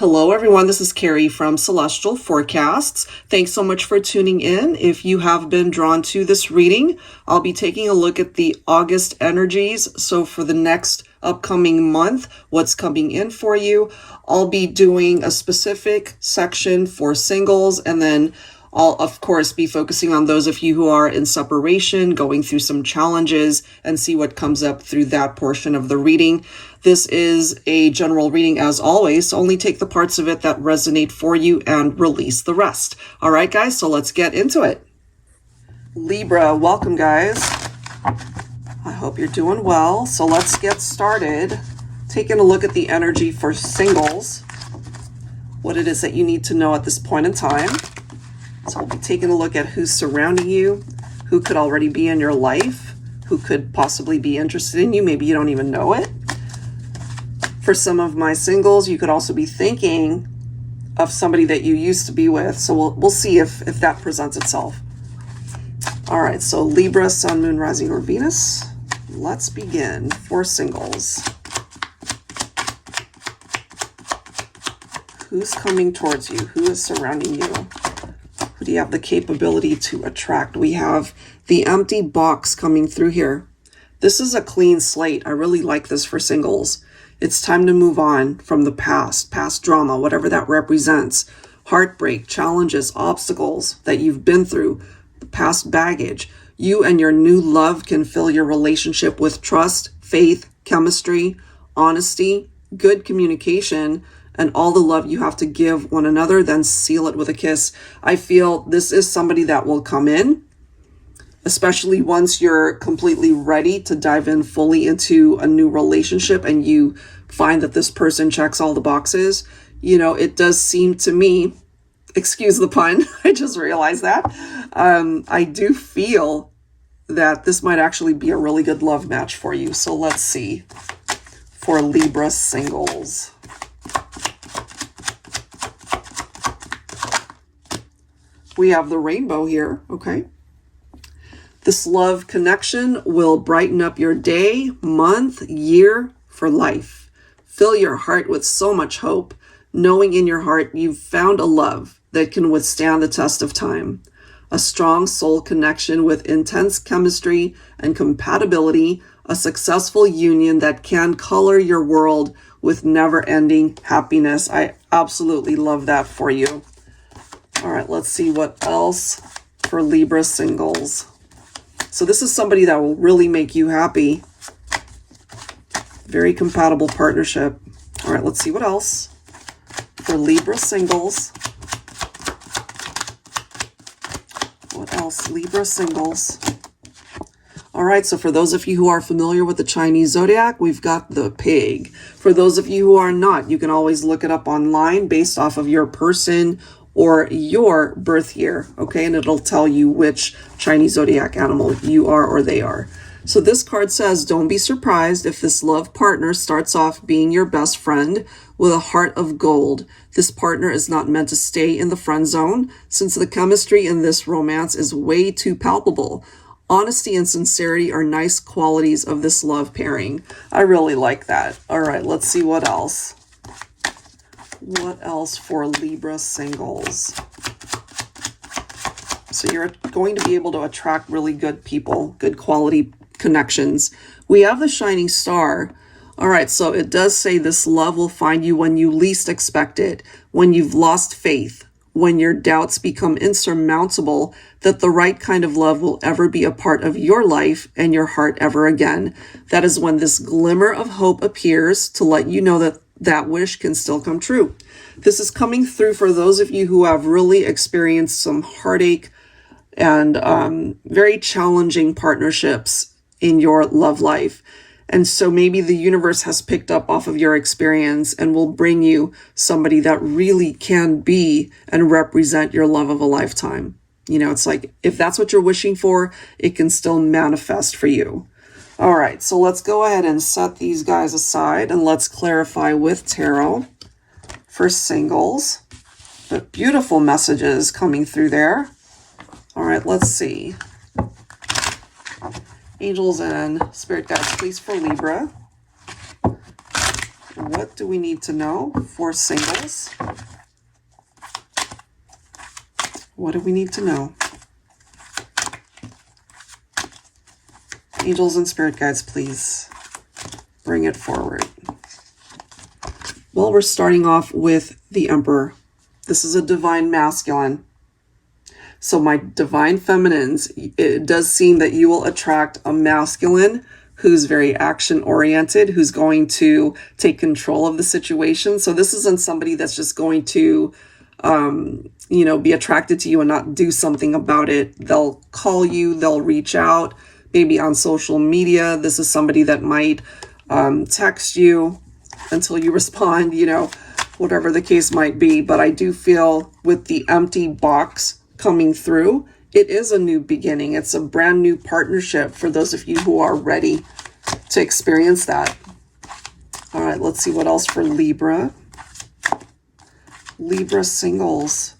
Hello everyone, this is Carrie from Celestial Forecasts. Thanks so much for tuning in. If you have been drawn to this reading, I'll be taking a look at the August energies. So for the next upcoming month, what's coming in for you. I'll be doing a specific section for singles, and then I'll, of course, be focusing on those of you who are in separation, going through some challenges, and see what comes up through that portion of the reading. This is a general reading as always, so only take the parts of it that resonate for you and release the rest. All right, guys, so let's get into it. Libra, welcome, guys. I hope you're doing well. So let's get started. Taking a look at the energy for singles, what it is that you need to know at this point in time. So we'll be taking a look at who's surrounding you, who could already be in your life, who could possibly be interested in you. Maybe you don't even know it. For some of my singles, you could also be thinking of somebody that you used to be with. So we'll see if that presents itself. All right, so Libra, Sun, Moon, Rising, or Venus. Let's begin for singles. Who's coming towards you? Who is surrounding you? Who do you have the capability to attract? We have the empty box coming through here. This is a clean slate. I really like this for singles. It's time to move on from the past drama, whatever that represents. Heartbreak, challenges, obstacles that you've been through, the past baggage. You and your new love can fill your relationship with trust, faith, chemistry, honesty, good communication, and all the love you have to give one another, then seal it with a kiss. I feel this is somebody that will come in, especially once you're completely ready to dive in fully into a new relationship and you find that this person checks all the boxes. You know, it does seem to me, excuse the pun, I just realized that. I do feel that this might actually be a really good love match for you. So let's see for Libra singles. We have the rainbow here, okay? This love connection will brighten up your day, month, year, for life. Fill your heart with so much hope, knowing in your heart you've found a love that can withstand the test of time. A strong soul connection with intense chemistry and compatibility, a successful union that can color your world with never-ending happiness. I absolutely love that for you. All right, let's see what else for Libra singles. So this is somebody that will really make you happy. Very compatible partnership. All right, let's see what else for Libra singles. What else? Libra singles. All right, so for those of you who are familiar with the Chinese zodiac, we've got the pig. For those of you who are not, you can always look it up online based off of your person or your birth year, okay? And it'll tell you which Chinese zodiac animal you are or they are. So this card says, don't be surprised if this love partner starts off being your best friend with a heart of gold. This partner is not meant to stay in the friend zone since the chemistry in this romance is way too palpable. Honesty and sincerity are nice qualities of this love pairing. I really like that. All right, let's see what else. What else for Libra singles? So you're going to be able to attract really good people, good quality connections. We have the shining star. All right, so it does say this love will find you when you least expect it, when you've lost faith, when your doubts become insurmountable, that the right kind of love will ever be a part of your life and your heart ever again. That is when this glimmer of hope appears to let you know that that wish can still come true. This is coming through for those of you who have really experienced some heartache and very challenging partnerships in your love life. And so maybe the universe has picked up off of your experience and will bring you somebody that really can be and represent your love of a lifetime. You know, it's like, if that's what you're wishing for, it can still manifest for you. All right, so let's go ahead and set these guys aside and let's clarify with tarot for singles. But beautiful messages coming through there. All right, let's see. Angels and spirit guides, please, for Libra. All What do we need to know for singles? What do we need to know? Angels and spirit guides, please bring it forward. Well, we're starting off with the Emperor. This is a divine masculine. So my divine feminines, it does seem that you will attract a masculine who's very action oriented, who's going to take control of the situation. So this isn't somebody that's just going to, you know, be attracted to you and not do something about it. They'll call you, they'll reach out, maybe on social media. This is somebody that might text you until you respond, you know, whatever the case might be. But I do feel with the empty box coming through, it is a new beginning. It's a brand new partnership for those of you who are ready to experience that. All right, let's see what else for Libra. Libra singles.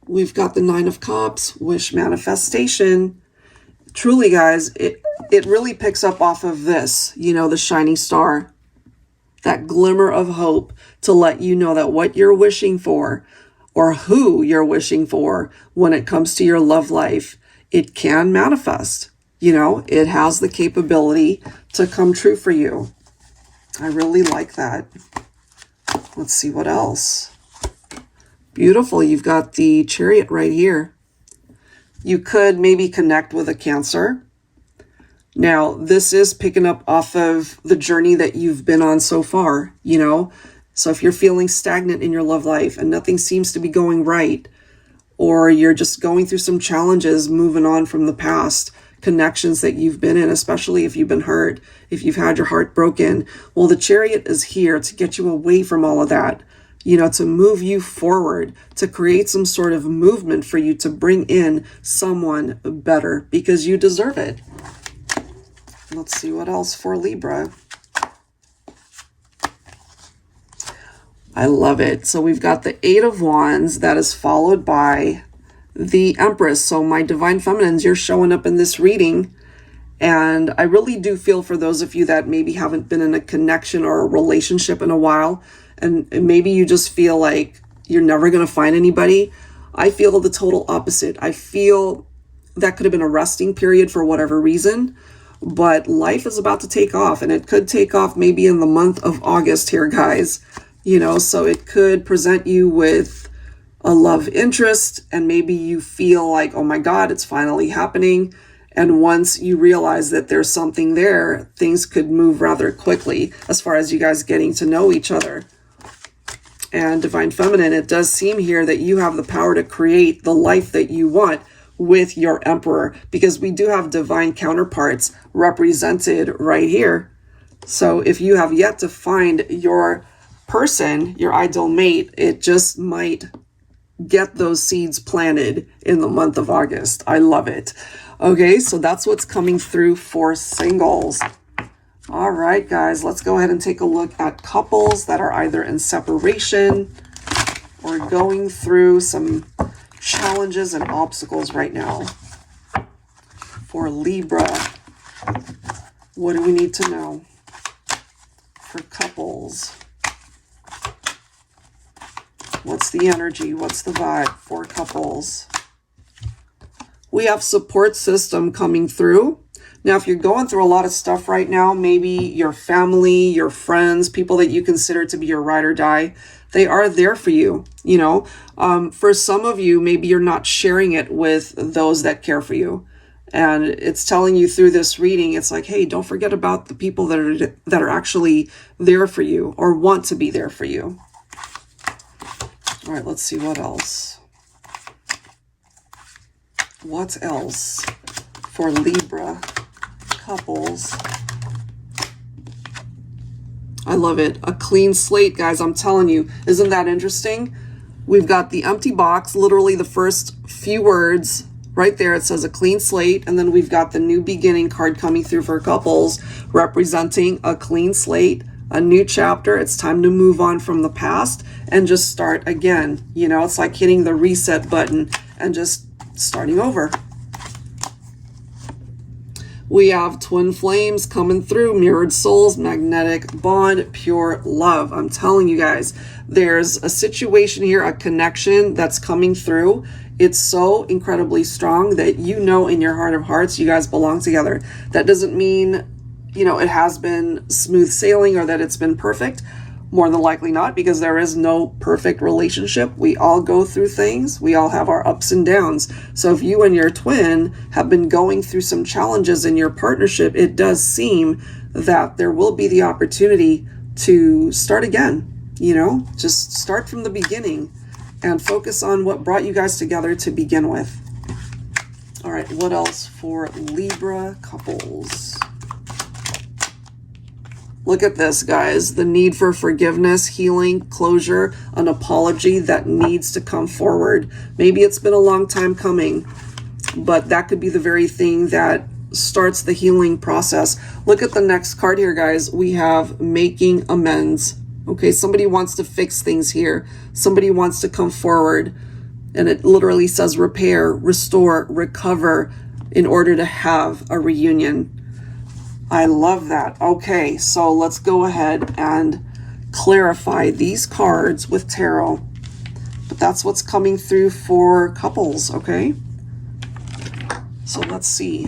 We've got the Nine of Cups, wish manifestation. Truly, guys, it really picks up off of this, you know, the shining star. That glimmer of hope to let you know that what you're wishing for, or who you're wishing for when it comes to your love life, it can manifest. You know, it has the capability to come true for you. I really like that. Let's see what else. Beautiful. You've got the Chariot right here. You could maybe connect with a Cancer. Now, this is picking up off of the journey that you've been on so far, you know. So if you're feeling stagnant in your love life and nothing seems to be going right, or you're just going through some challenges, moving on from the past connections that you've been in, especially if you've been hurt, if you've had your heart broken, well, the Chariot is here to get you away from all of that, you know, to move you forward, to create some sort of movement for you to bring in someone better because you deserve it. Let's see what else for Libra. I love it. So we've got the Eight of Wands that is followed by the Empress. So my divine feminines, you're showing up in this reading. And I really do feel for those of you that maybe haven't been in a connection or a relationship in a while. And maybe you just feel like you're never going to find anybody. I feel the total opposite. I feel that could have been a resting period for whatever reason. But life is about to take off. And it could take off maybe in the month of August here, guys. You know, so it could present you with a love interest and maybe you feel like, oh my God, it's finally happening. And once you realize that there's something there, things could move rather quickly as far as you guys getting to know each other. And Divine Feminine, it does seem here that you have the power to create the life that you want with your Emperor, because we do have divine counterparts represented right here. So if you have yet to find your person, your ideal mate, it just might get those seeds planted in the month of August. I love it. Okay, so that's what's coming through for singles. All right, guys, let's go ahead and take a look at couples that are either in separation or going through some challenges and obstacles right now. For Libra, what do we need to know for couples? What's the energy? What's the vibe for couples? We have support system coming through. Now, if you're going through a lot of stuff right now, maybe your family, your friends, people that you consider to be your ride or die, they are there for you. You know, for some of you, maybe you're not sharing it with those that care for you. And it's telling you through this reading, it's like, hey, don't forget about the people that are actually there for you or want to be there for you. All right, let's see what else. What else for Libra couples? I love it. A clean slate, guys. I'm telling you. Isn't that interesting? We've got the empty box, literally the first few words right there. It says a clean slate. And then we've got the new beginning card coming through for couples, representing a clean slate, a new chapter. It's time to move on from the past and just start again. You know, it's like hitting the reset button and just starting over. We have twin flames coming through, mirrored souls, magnetic bond, pure love. I'm telling you guys, there's a situation here, a connection that's coming through. It's so incredibly strong that you know in your heart of hearts you guys belong together. That doesn't mean, you know, it has been smooth sailing or that it's been perfect. More than likely not, because there is no perfect relationship. We all go through things. We all have our ups and downs. So if you and your twin have been going through some challenges in your partnership, it does seem that there will be the opportunity to start again. You know, just start from the beginning and focus on what brought you guys together to begin with. All right, what else for Libra couples? Look at this, guys. The need for forgiveness, healing, closure, an apology that needs to come forward. Maybe it's been a long time coming, but that could be the very thing that starts the healing process. Look at the next card here, guys. We have making amends. Okay, somebody wants to fix things here. Somebody wants to come forward. And it literally says repair, restore, recover in order to have a reunion. I love that. Okay, so let's go ahead and clarify these cards with tarot. But that's what's coming through for couples, okay? So let's see.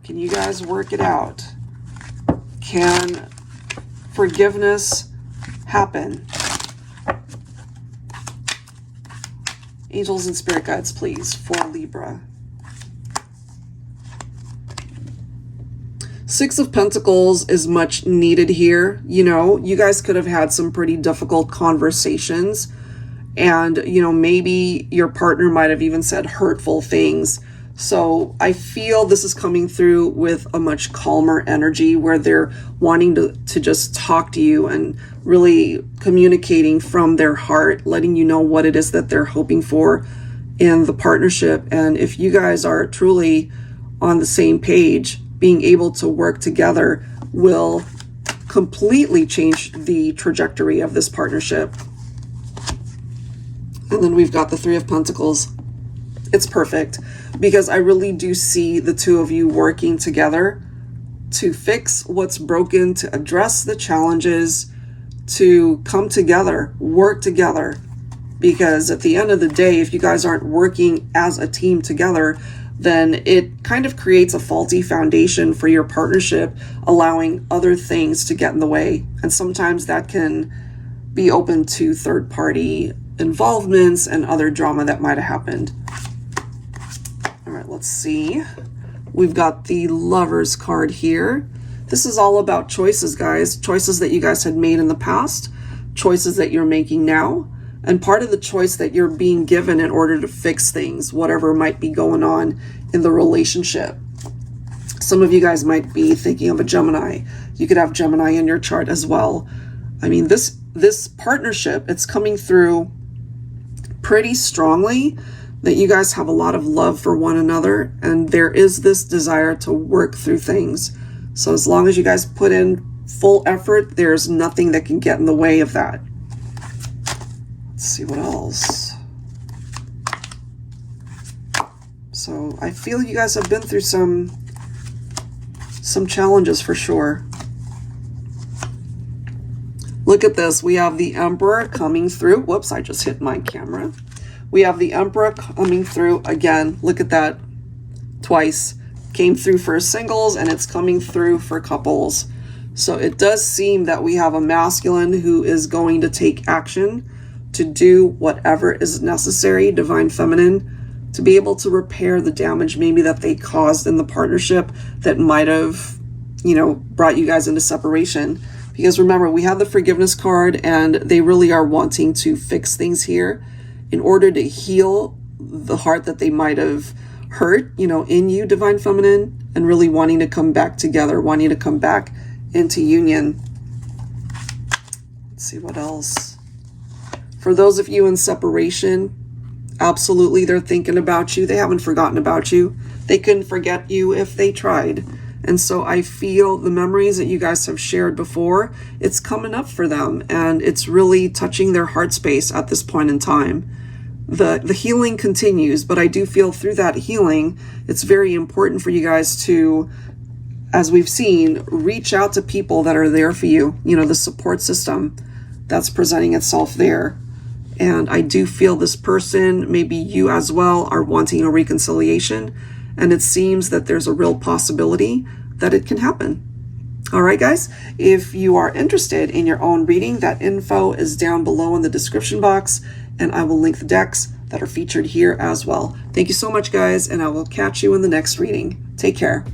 Can you guys work it out? Can forgiveness happen? Angels and spirit guides, please, for Libra. Six of Pentacles is much needed here. You know, you guys could have had some pretty difficult conversations, and, you know, maybe your partner might have even said hurtful things. So I feel this is coming through with a much calmer energy where they're wanting to just talk to you and really communicating from their heart, letting you know what it is that they're hoping for in the partnership. And if you guys are truly on the same page, being able to work together will completely change the trajectory of this partnership. And then we've got the Three of Pentacles. It's perfect because I really do see the two of you working together to fix what's broken, to address the challenges, to come together, work together. Because at the end of the day, if you guys aren't working as a team together, then it kind of creates a faulty foundation for your partnership, allowing other things to get in the way. And sometimes that can be open to third-party involvements and other drama that might have happened. All right, let's see. We've got the Lovers card here. This is all about choices, guys. Choices that you guys had made in the past, choices that you're making now, and part of the choice that you're being given in order to fix things, whatever might be going on in the relationship. Some of you guys might be thinking of a Gemini. You could have Gemini in your chart as well. I mean, this partnership, it's coming through pretty strongly that you guys have a lot of love for one another, and there is this desire to work through things. So as long as you guys put in full effort, there's nothing that can get in the way of that. Let's see what else. So I feel you guys have been through some challenges for sure. Look at this. We have the Emperor coming through. Whoops, I just hit my camera. We have the Emperor coming through again. Look at that. Twice. Came through for singles and it's coming through for couples. So it does seem that we have a masculine who is going to take action to do whatever is necessary, divine feminine, to be able to repair the damage maybe that they caused in the partnership that might have, you know, brought you guys into separation. Because remember, we have the forgiveness card and they really are wanting to fix things here in order to heal the heart that they might have hurt, you know, in you, divine feminine, and really wanting to come back together, wanting to come back into union. Let's see what else. For those of you in separation, absolutely, they're thinking about you. They haven't forgotten about you. They couldn't forget you if they tried. And so I feel the memories that you guys have shared before, it's coming up for them and it's really touching their heart space at this point in time. the healing continues, but I do feel through that healing, it's very important for you guys to, as we've seen, reach out to people that are there for you, you know, the support system that's presenting itself there. And I do feel this person, maybe you as well, are wanting a reconciliation, and it seems that there's a real possibility that it can happen. All right, guys, if you are interested in your own reading, that info is down below in the description box, and I will link the decks that are featured here as well. Thank you so much, guys, and I will catch you in the next reading. Take care.